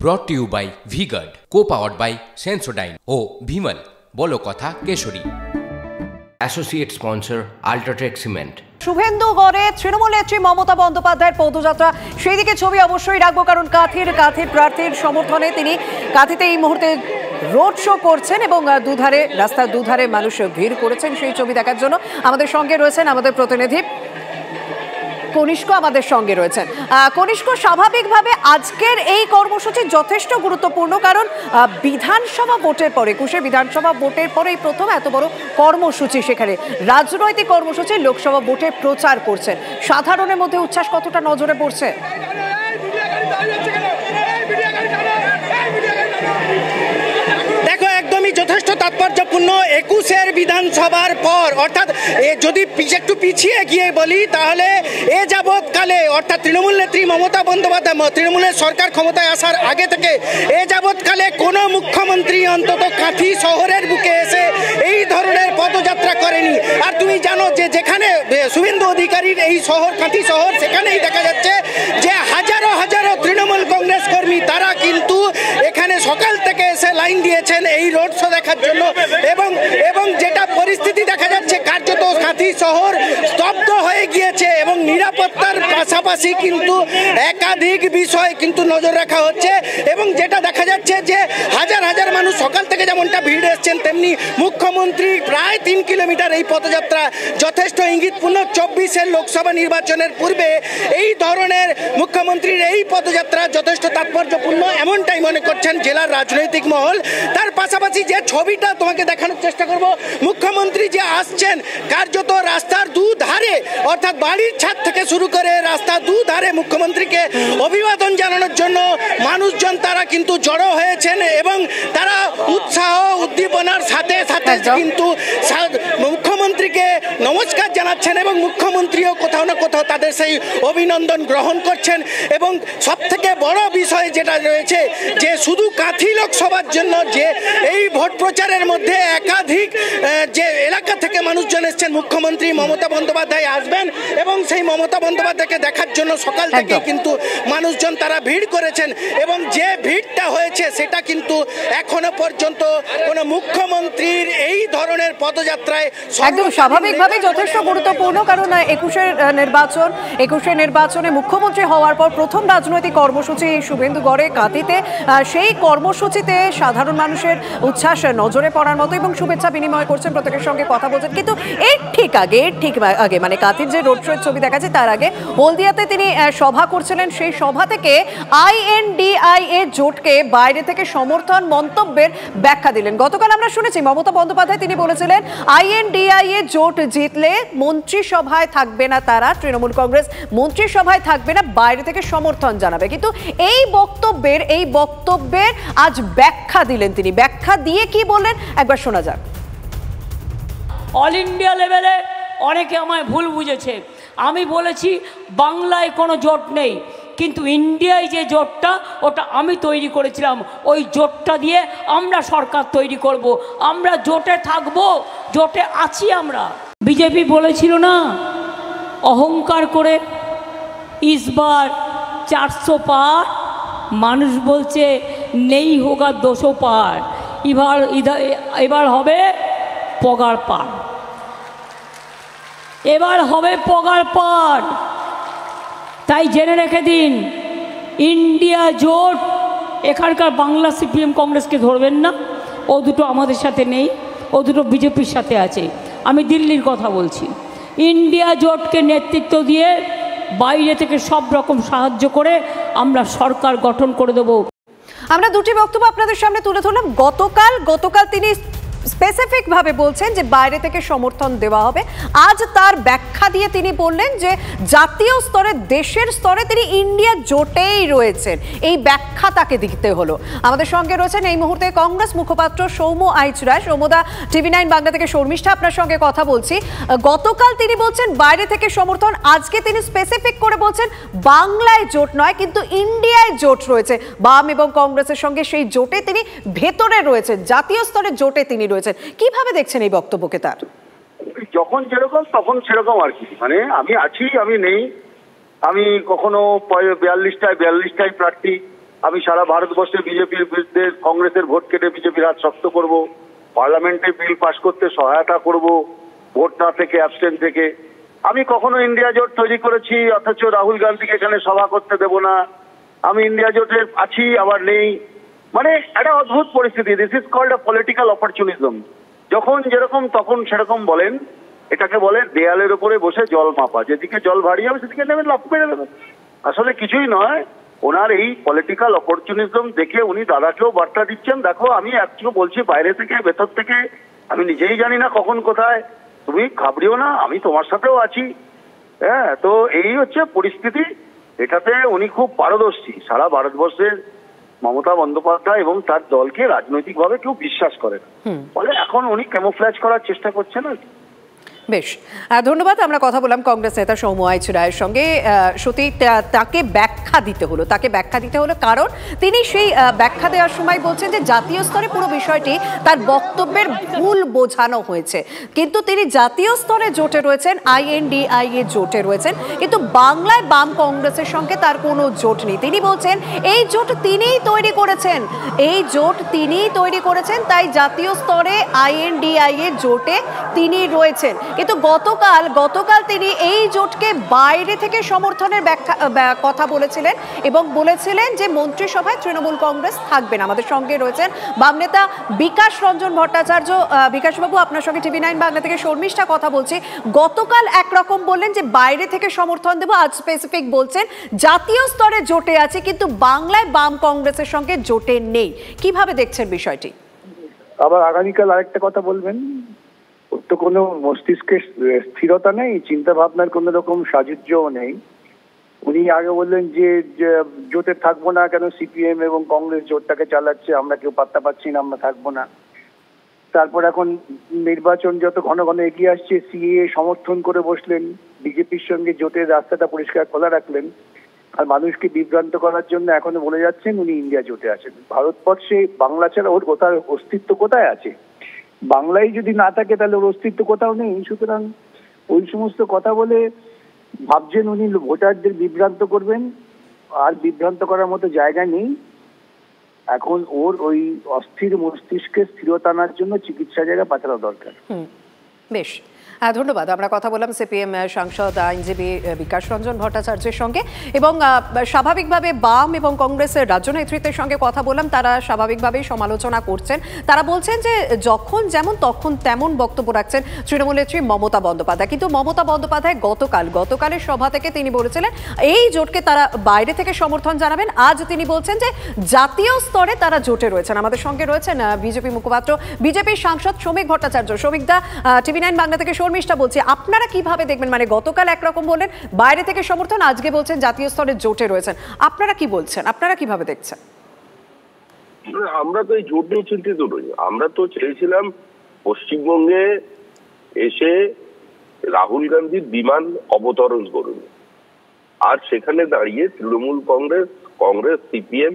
ব্রট to you by V Guard, co-powered by Sensodyne ও ভিমল বলো কথা Kesari. Associate sponsor UltraTech cement. শুভেন্দুগড়ে তৃণমূল নেত্রী মমতা বন্দ্যোপাধ্যায়ের পদযাত্রা, সেই দিকে ছবি অবশ্যই রাখবো, কারণ কাঁথির প্রার্থীর সমর্থনে তিনি কাঁথিতে এই মুহূর্তে রোড শো করছেন এবং রাস্তার দুধারে মানুষ ভিড় করেছেন সেই ছবি দেখার জন্য। আমাদের সঙ্গে রয়েছেন আমাদের প্রতিনিধি কনিষ্ক, আমাদের সঙ্গে রয়েছেন কনিষ্ক। স্বাভাবিকভাবে আজকের এই কর্মসূচি যথেষ্ট গুরুত্বপূর্ণ, কারণ বিধানসভা ভোটের পরে 21শে বিধানসভা ভোটের পরেই প্রথম এত বড় কর্মসূচি, সেখানে রাজনৈতিক কর্মসূচি, লোকসভা ভোটে প্রচার করছেন। সাধারণের মধ্যে উচ্ছ্বাস কতটা নজরে পড়ছে? দেখো, একদমই যথেষ্ট তাৎপর্যপূর্ণ। 21-এর বিধানসভার পর, অর্থাৎ যদি একটু পিছিয়ে গিয়ে বলি, তাহলে এ যাবৎকালে অর্থাৎ তৃণমূল নেত্রী মমতা বন্দ্যোপাধ্যায় তৃণমূলের সরকার ক্ষমতায় আসার আগে থেকে এ যাবৎকালে কোনো মুখ্যমন্ত্রী অন্তত কাঁথি শহরের বুকে এসে এই ধরনের পদযাত্রা করেনি। আর তুমি জানো যে যেখানে শুভেন্দু অধিকারীর এই শহর কাঁথি শহর, সেখানেই দেখা যাচ্ছে যে হাজারো হাজারো তৃণমূল কংগ্রেস কর্মী তারা কিন্তু এখানে সকাল থেকে এসে লাইন দিয়েছেন এই রোড শো দেখার জন্য। এবং যেটা পরিস্থিতি দেখা যাচ্ছে, কার্যত কাঁথি শহর স্তব্ধ হয়ে গিয়েছে এবং নিরাপত্তার পাশাপাশি কিন্তু একাধিক বিষয় কিন্তু নজর রাখা হচ্ছে। এবং যেটা দেখা যাচ্ছে যে হাজার হাজার মানুষ সকাল থেকে যেমনটা ভিড় এসছেন, তেমনি মুখ্যমন্ত্রী প্রায় 3 কিলোমিটার এই পদযাত্রা যথেষ্ট ইঙ্গিতপূর্ণ। 24-এর লোকসভা নির্বাচনের পূর্বে এই ধরনের মুখ্যমন্ত্রীর এই পদযাত্রা যথেষ্ট তাৎপর্যপূর্ণ, এমনটাই মনে করছেন জেলার রাজনৈতিক মহল। তার পাশাপাশি যে ছবিটা তোমাকে দেখানোর চেষ্টা করব, মুখ্যমন্ত্রী যে আসছেন কার্যত রাস্তার দুধারে, অর্থাৎ বাড়ির ছাদ থেকে শুরু করে রাস্তার দুধারে মুখ্যমন্ত্রীকে অভিবাদন জানানোর জন্য মানুষজন তারা কিন্তু জড়ো হয়েছেন এবং তারা উৎসাহ উদ্দীপনার সাথে সাথে কিন্তু মুখ্যমন্ত্রীকে নমস্কার জানাচ্ছেন এবং মুখ্যমন্ত্রীও কোথাও না কোথাও তাদের সেই অভিনন্দন গ্রহণ করছেন। এবং সব থেকে বড় বিষয় যেটা রয়েছে যে শুধু কাঁথি লোকসভার জন্য যে এই ভোট প্রচারের মধ্যে একাধিক যে এলাকা থেকে মানুষজন এসছেন, মুখ্যমন্ত্রী মমতা বন্দ্যোপাধ্যায় আসবেন এবং সেই মমতা বন্দ্যোপাধ্যায়কে দেখার জন্য সকাল থেকে কিন্তু মানুষজন তারা ভিড় করেছেন। এবং যে ভিড়টা হয়েছে সেটা কিন্তু এখনো পর্যন্ত কোনো মুখ্যমন্ত্রীর এই ধরনের পদযাত্রায় একদম স্বাভাবিকভাবে যথেষ্ট গুরুত্বপূর্ণ, কারণ 21শে নির্বাচনে মুখ্যমন্ত্রী হওয়ার পর প্রথম রাজনৈতিক কর্মসূচি শুভেন্দুগড়ে কাঁথিতে। সেই কর্মসূচিতে সাধারণ মানুষের উচ্ছ্বাস নজরে পড়ার মতো এবং শুভেচ্ছা বিনিময় করছেন, প্রত্যেকের সঙ্গে কথা বলছেন। কিন্তু এর ঠিক আগে মানে কাঁথির যে রোড শোয়ের ছবি দেখা যায়, তার আগে হলদিয়াতে তিনি সভা করছিলেন। সেই সভা থেকে INDIA জোটকে বাইরে থেকে সমর্থন মন্তব্যের ব্যাখ্যা দিলেন। গতকাল আমরা শুনেছি মমতা বন্দ্যোপাধ্যায় তিনি বলেছিলেন INDIA জোট জিতলে মন্ত্রিসভায় থাকবে না, তারা তৃণমূল কংগ্রেস মন্ত্রিসভায় থাকবে না, বাইরে থেকে সমর্থন জানাবে। কিন্তু এই বক্তব্যের আজ ব্যাখ্যা দিলেন তিনি। ব্যাখ্যা দিয়ে কি বললেন একবার শোনা যাক। অল ইন্ডিয়া লেভেলে অনেকে আমায় ভুল বুঝেছে। আমি বলেছি বাংলায় কোনো জোট নেই, কিন্তু ইন্ডিয়ায় যে জোটটা ওটা আমি তৈরি করেছিলাম। ওই জোটটা দিয়ে আমরা সরকার তৈরি করব, আমরা জোটে থাকব, জোটে আছি আমরা। বিজেপি বলেছিল না অহংকার করে ইসবার 400 পার, মানুষ বলছে নেই হোগা 200 পার, এবার হবে পগার পার, এবার হবে পগার পার। তাই জেনে রেখে দিন, ইন্ডিয়া জোট এখানকার বাংলা CPM কংগ্রেসকে ধরবেন না, ও দুটো আমাদের সাথে নেই, ও দুটো বিজেপির সাথে আছে। আমি দিল্লির কথা বলছি। ইন্ডিয়া জোটকে নেতৃত্ব দিয়ে বাইরে থেকে সব রকম সাহায্য করে আমরা সরকার গঠন করে দেব। আমরা দুটি বক্তব্য আপনাদের সামনে তুলে ধরলাম। গতকাল তিনি স্পেসিফিক ভাবে বলছেন যে বাইরে থেকে সমর্থন দেওয়া হবে। আজ তার ব্যাখ্যা দিয়ে তিনি বললেন যে জাতীয় স্তরে, দেশের স্তরে তিনি ইন্ডিয়া জোটেই রয়েছেন, এই ব্যাখ্যা তাকে দিতে হলো। আমাদের সঙ্গে রয়েছেন এই মুহূর্তে কংগ্রেস মুখপাত্র সৌম্য আইচুরায়। সৌম্যদা, TV9 বাংলা থেকে শর্মিষ্ঠা আপনার সঙ্গে কথা বলছি। গতকাল তিনি বলছেন বাইরে থেকে সমর্থন, আজকে তিনি স্পেসিফিক করে বলছেন বাংলায় জোট নয় কিন্তু ইন্ডিয়ায় জোট রয়েছে। বাম এবং কংগ্রেসের সঙ্গে সেই জোটে তিনি ভেতরে রয়েছেন, জাতীয় স্তরে জোটে তিনি রয়েছেন। কিভাবে দেখছেন এই বক্তব্যকে তার? যখন যেরকম তখন সেরকম আর কি, মানে আমি আছি আমি নেই, আমি কখনো 42টায় প্রার্থী, আমি সারা ভারতবর্ষে বিজেপির বিরুদ্ধে কংগ্রেসের ভোট কেটে বিজেপির হাত শক্ত করব, পার্লামেন্টে বিল পাশ করতে সহায়তা করব, ভোট না থেকে অ্যাবস্টেন থেকে। আমি কখনো ইন্ডিয়া জোট তৈরি করেছি অথচ রাহুল গান্ধীকে এখানে সভা করতে দেব না। আমি ইন্ডিয়া জোটে আছি আবার নেই, মানে একটা অদ্ভুত পরিস্থিতি। This is called a political opportunism. যখন যেরকম তখন সেরকম বলেন, এটাকে বলে দেয়ালের উপরে বসে জল মাপা, যেদিকে জল ভারী হবে সেদিকে নেবেন, লাফ মেরে দেবেন। আসলে কিছুই নয়, ওনার এই পলিটিক্যাল অপরচুনিজম দেখে উনি দাদাকেও বার্তা দিচ্ছেন, দেখো আমি একটু বলছি বাইরে থেকে ভেতর থেকে, আমি নিজেই জানি না কখন কোথায়, তুমি ঘাবড়িও না, আমি তোমার সাথেও আছি। হ্যাঁ, তো এই হচ্ছে পরিস্থিতি। এটাতে উনি খুব পারদর্শী। সারা ভারতবর্ষের মমতা বন্দ্যোপাধ্যায় এবং তার দলকে রাজনৈতিকভাবে কেউ বিশ্বাস করে না, ফলে এখন উনি ক্যামোফ্ল্যাজ করার চেষ্টা করছেন আর কি। বেশ, ধন্যবাদ। আমরা কথা বললাম কংগ্রেস নেতা সৌম্য আইচ রায়ের সঙ্গে। সত্যি তাকে ব্যাখ্যা দিতে হলো কারণ তিনি সেই ব্যাখ্যা দেওয়ার সময় বলছেন যে জাতীয় স্তরে পুরো বিষয়টি তার বক্তব্যের ভুল বোঝানো হয়েছে, কিন্তু তিনি জাতীয় স্তরে জোটে রয়েছেন, INDIA জোটে রয়েছেন, কিন্তু বাংলায় বাম কংগ্রেসের সঙ্গে তার কোনো জোট নেই। তিনি বলছেন এই জোট তিনিই তৈরি করেছেন, তাই জাতীয় স্তরে INDIA জোটে তিনি রয়েছেন। কিন্তু গতকাল তিনি এই জোটকে বাইরে থেকে সমর্থনের কথা বলেছিলেন এবং বলেছিলেন যে মন্ত্রিসভায় তৃণমূল কংগ্রেস থাকবে না। আমাদের সঙ্গে রয়েছেন বাম নেতা বিকাশ রঞ্জন ভট্টাচার্য। বিকাশবাবু, আপনার সঙ্গে TV9 বাংলা থেকে শর্মিষ্ঠা কথা বলছি। গতকাল একরকম বললেন যে বাইরে থেকে সমর্থন দেব, আজ স্পেসিফিক বলছেন জাতীয় স্তরে জোটে আছে কিন্তু বাংলায় বাম কংগ্রেসের সঙ্গে জোটে নেই। কিভাবে দেখছেন বিষয়টি? আবার আগামীকাল আরেকটা কথা বলবেন, তো কোনো মস্তিষ্কে স্থিরতা নেই, চিন্তা ভাবনার কোন রকম সাযুজ্যও নেই। উনি আগে বললেন যে জোটে থাকবো না, কেন CPM এবং কংগ্রেস জোটটাকে চালাচ্ছে, আমরা কেউ পাত্তা পাচ্ছি না, আমরা থাকবো না। তারপর এখন নির্বাচন যত ঘন ঘন এগিয়ে আসছে, CAA সমর্থন করে বসলেন, বিজেপির সঙ্গে জোটের রাস্তাটা পরিষ্কার খোলা রাখলেন, আর মানুষকে বিভ্রান্ত করার জন্য এখনো বলে যাচ্ছেন উনি ইন্ডিয়া জোটে আছেন। ভারতবর্ষে বাংলা ছাড়া ওর কোথায় অস্তিত্ব কোথায় আছে? বাংলায় যদি না থাকে তাহলে ওর অস্তিত্ব কোথাও নেই। সুতরাং ওই সমস্ত কথা বলে ভাবছেন উনি ভোটারদের বিভ্রান্ত করবেন, আর বিভ্রান্ত করার মতো জায়গা নেই। এখন ওর ওই অস্থির মস্তিষ্কে স্থিরতা আনার জন্য চিকিৎসা জায়গা পাঠানো দরকার। বেশ, ধন্যবাদ। আমরা কথা বললাম CPM সাংসদ আইনজীবী বিকাশ রঞ্জন ভট্টাচার্যের সঙ্গে এবং স্বাভাবিকভাবে বাম এবং কংগ্রেসের রাজ্য নেতৃত্বের সঙ্গে কথা বললাম। তারা স্বাভাবিকভাবেই সমালোচনা করছেন। তারা বলছেন যে যখন যেমন তখন তেমন বক্তব্য রাখছেন তৃণমূল নেত্রী মমতা বন্দ্যোপাধ্যায়, কিন্তু মমতা বন্দ্যোপাধ্যায় গতকালের সভা থেকে তিনি বলেছিলেন এই জোটকে তারা বাইরে থেকে সমর্থন জানাবেন। আজ তিনি বলছেন যে জাতীয় স্তরে তারা জোটে রয়েছেন। আমাদের সঙ্গে রয়েছেন বিজেপি মুখপাত্র, বিজেপির সাংসদ শ্রমিক ভট্টাচার্য। শ্রমিকদা, TV9 বাংলা থেকে শর্মিষ্ঠা বলছি, আপনারা কিভাবে দেখবেন? মানে গতকাল একরকম বললেন বাইরে থেকে সমর্থন, আজকে বলছেন জাতীয় স্তরে জোটে রয়েছেন, আপনারা কি বলছেন? আপনারা কিভাবে দেখছেন? আমরা তো এই জোট নিয়ে চিন্তিত নই। আমরা তো চেয়েছিলাম পশ্চিমবঙ্গে এসে রাহুল গান্ধীর বিমান অবতরণ করুন, আর সেখানে দাঁড়িয়ে তৃণমূল কংগ্রেস CPM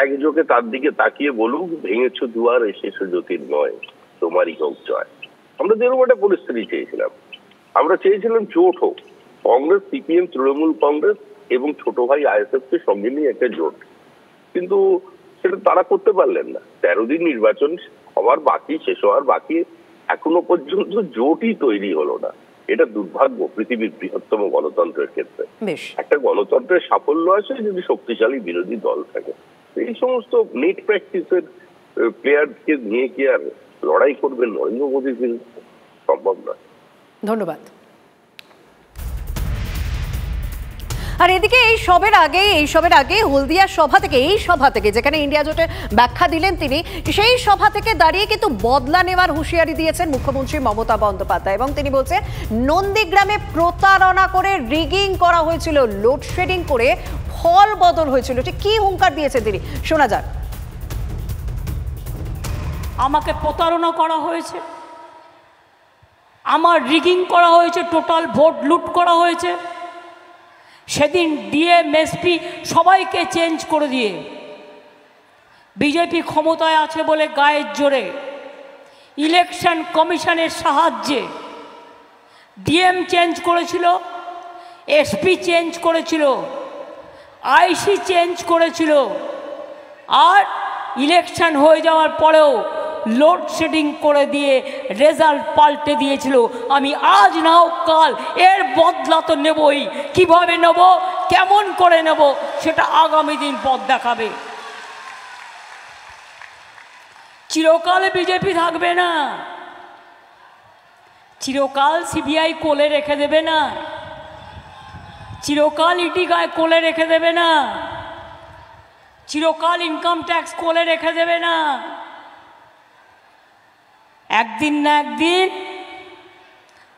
একযোগে তার দিকে তাকিয়ে বলুক ভেঙেছ দুয়ার এসেছো জ্যোতির্ময়, তোমারই হোক জয়। আমরা যেরকম একটা পরিস্থিতি চেয়েছিলাম। আমরা চেয়েছিলাম জোট হোক, কংগ্রেস CPM তৃণমূল কংগ্রেস এবং ছোট ভাই ISF কে সঙ্গে নিয়ে একটা জোট, কিন্তু সেটা তারা করতে পারলেন না। 13 দিন নির্বাচন হওয়ার বাকি, শেষ হওয়ার বাকি, এখনো পর্যন্ত জোটই তৈরি হলো না। এটা দুর্ভাগ্য পৃথিবীর বৃহত্তম গণতন্ত্রের ক্ষেত্রে। একটা গণতন্ত্রের সাফল্য আছে যদি শক্তিশালী বিরোধী দল থাকে। এই সমস্ত নেট প্র্যাকটিসের প্লেয়ারকে নিয়ে কি আর লড়াই করবেন নরেন্দ্র মোদীর বিরুদ্ধে? সম্ভব নয়। ধন্যবাদ। আর এদিকে এই সবের আগে হলদিয়া সভা থেকে যেখানে ইন্ডিয়া জোটের ব্যাখ্যা দিলেন তিনি, সেই সভা থেকে দাঁড়িয়ে কিন্তু বদলা নেওয়ার হুঁশিয়ারি দিয়েছেন মুখ্যমন্ত্রী মমতা বন্দ্যোপাধ্যায় এবং তিনি বলছেন নন্দীগ্রামে প্রতারণা করে রিগিং করা হয়েছিল, লোডশেডিং করে ফল বদল হয়েছিল। ঠিক কি হুঙ্কার দিয়েছেন তিনি, শোনা যাক। আমাকে প্রতারণা করা হয়েছে, আমার রিগিং করা হয়েছে, টোটাল ভোট লুট করা হয়েছে। সেদিন ডিএম এসপি সবাইকে চেঞ্জ করে দিয়ে বিজেপি ক্ষমতায় আছে বলে গায়ের জোরে ইলেকশন কমিশনের সাহায্যে ডিএম চেঞ্জ করেছিল, এসপি চেঞ্জ করেছিল, আইসি চেঞ্জ করেছিল, আর ইলেকশন হয়ে যাওয়ার পরেও লোডশেডিং করে দিয়ে রেজাল্ট পাল্টে দিয়েছিল। আমি আজ নাও কাল এর বদলা তো নেবই। কিভাবে নেব, কেমন করে নেব, সেটা আগামী দিন পথ দেখাবে। চিরকাল বিজেপি থাকবে না, চিরকাল সিবিআই কোলে রেখে দেবে না, চিরকাল ইডি গায়ে কোলে রেখে দেবে না, চিরকাল ইনকাম ট্যাক্স কোলে রেখে দেবে না। একদিন না একদিন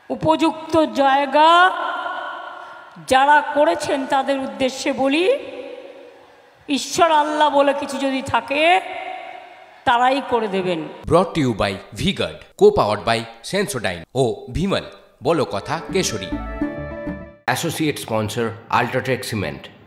উপযুক্ত জায়গা যারা করেছেন তাদের উদ্দেশ্যে বলি, ঈশ্বর আল্লাহ বলে কিছু যদি থাকে তারাই করে দেবেন। Brought to you by V Guard, co powered by Sensodyne ও ভিমল বলো কথা Kesari. Associate sponsor UltraTech cement.